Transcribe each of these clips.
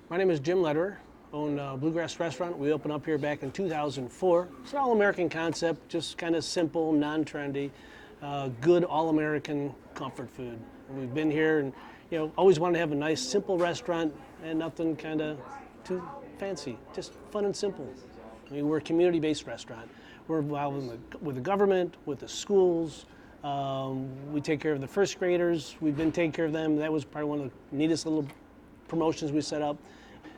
My name is Jim Lederer. Own Bluegrass restaurant. We opened up here back in 2004. It's an all-American concept, just kind of simple, non-trendy, good all-American comfort food. And we've been here and always wanted to have a nice, simple restaurant and nothing kind of too fancy, just fun and simple. I mean, we're a community-based restaurant. We're involved with the government, with the schools. We take care of the first graders. We've been taking care of them. That was probably one of the neatest little promotions we set up.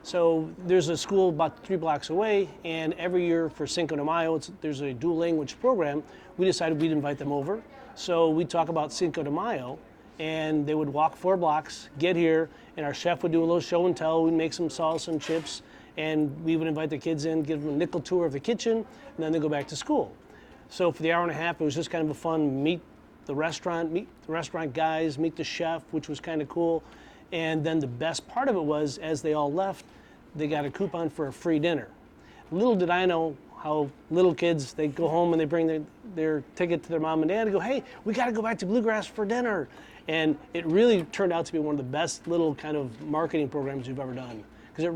So there's a school about 3 blocks away, and every year for Cinco de Mayo, there's a dual language program. We decided we'd invite them over. So we talk about Cinco de Mayo, and they would walk 4 blocks, get here, and our chef would do a little show and tell. We'd make some salsa and chips, and we would invite the kids in, give them a nickel tour of the kitchen, and then they go back to school. So for the hour and a half, it was just kind of a fun meet the restaurant guys, meet the chef, which was kind of cool. And then the best part of it was, as they all left, they got a coupon for a free dinner. Little did I know how little kids, they go home and they bring their ticket to their mom and dad and go, hey, we got to go back to Bluegrass for dinner. And it really turned out to be one of the best little kind of marketing programs we've ever done. Because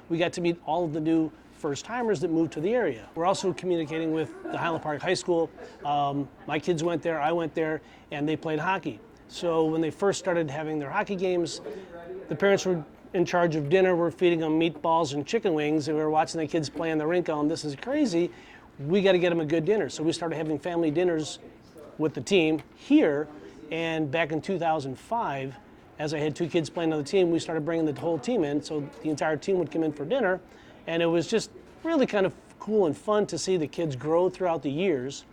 we got to meet all of the new first-timers that moved to the area. We're also communicating with the Highland Park High School. My kids went there, I went there, and they played hockey. So when they first started having their hockey games, the parents were in charge of dinner. We're feeding them meatballs and chicken wings, and we were watching the kids play on the rink going, this is crazy. We got to get them a good dinner. So we started having family dinners with the team here, and back in 2005, as I had 2 kids playing on the team, we started bringing the whole team in, so the entire team would come in for dinner, and it was just really kind of cool and fun to see the kids grow throughout the years.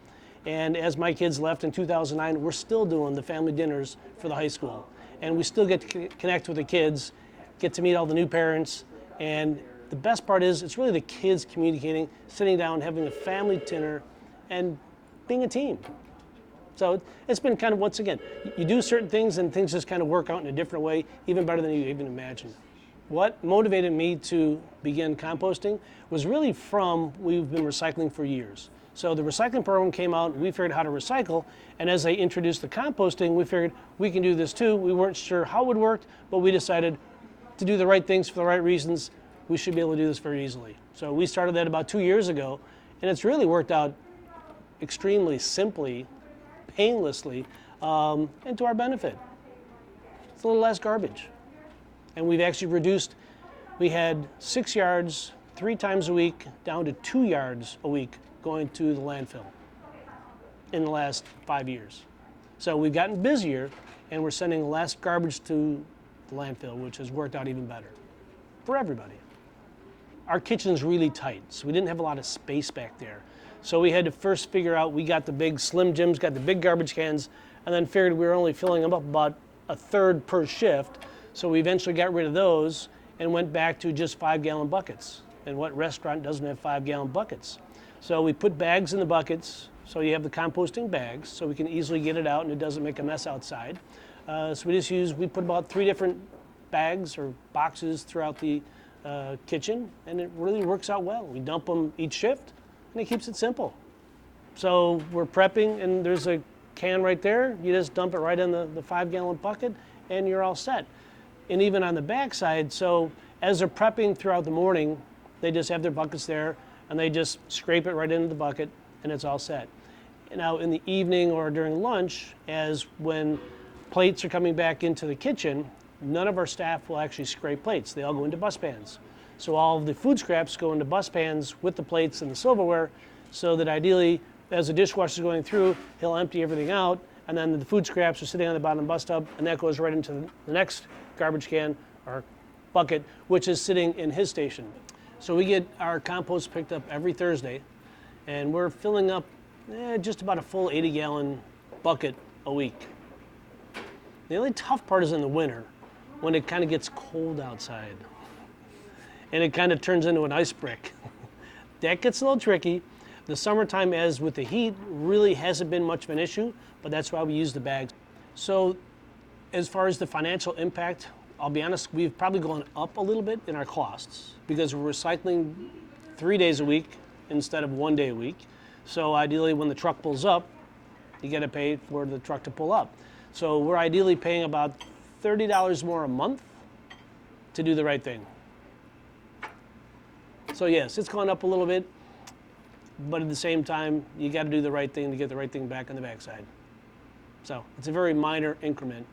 And as my kids left in 2009, we're still doing the family dinners for the high school. And we still get to connect with the kids, get to meet all the new parents. And the best part is it's really the kids communicating, sitting down, having a family dinner, and being a team. So it's been kind of, once again, you do certain things and things just kind of work out in a different way, even better than you even imagined. What motivated me to begin composting was really we've been recycling for years. So the recycling program came out, we figured out how to recycle, and as they introduced the composting, we figured we can do this too. We weren't sure how it would work, but we decided to do the right things for the right reasons. We should be able to do this very easily. So we started that about 2 years ago, and it's really worked out extremely simply, painlessly, and to our benefit. It's a little less garbage. And we've actually we had 6 yards 3 times a week down to 2 yards a week going to the landfill in the last 5 years. So we've gotten busier and we're sending less garbage to the landfill, which has worked out even better for everybody. Our kitchen's really tight, so we didn't have a lot of space back there. So we had to first figure out, we got the big Slim Jims, got the big garbage cans, and then figured we were only filling them up about a third per shift. So we eventually got rid of those and went back to just 5-gallon buckets. And what restaurant doesn't have 5-gallon buckets? So we put bags in the buckets, so you have the composting bags, so we can easily get it out and it doesn't make a mess outside. So we put about 3 different bags or boxes throughout the kitchen, and it really works out well. We dump them each shift, and it keeps it simple. So we're prepping, and there's a can right there. You just dump it right in the 5-gallon bucket, and you're all set. And even on the back side, so as they're prepping throughout the morning, they just have their buckets there, and they just scrape it right into the bucket, and it's all set. Now in the evening or during lunch, when plates are coming back into the kitchen, none of our staff will actually scrape plates. They all go into bus pans. So all of the food scraps go into bus pans with the plates and the silverware, so that ideally, as the dishwasher's going through, he'll empty everything out, and then the food scraps are sitting on the bottom bus tub, and that goes right into the next garbage can or bucket, which is sitting in his station. So we get our compost picked up every Thursday, and we're filling up just about a full 80-gallon bucket a week. The only tough part is in the winter, when it kind of gets cold outside, and it kind of turns into an ice brick. That gets a little tricky. The summertime, as with the heat, really hasn't been much of an issue, but that's why we use the bags. So as far as the financial impact, I'll be honest, we've probably gone up a little bit in our costs because we're recycling 3 days a week instead of 1 day a week. So ideally, when the truck pulls up, you got to pay for the truck to pull up. So we're ideally paying about $30 more a month to do the right thing. So yes, it's gone up a little bit, but at the same time, you got to do the right thing to get the right thing back on the backside. So it's a very minor increment.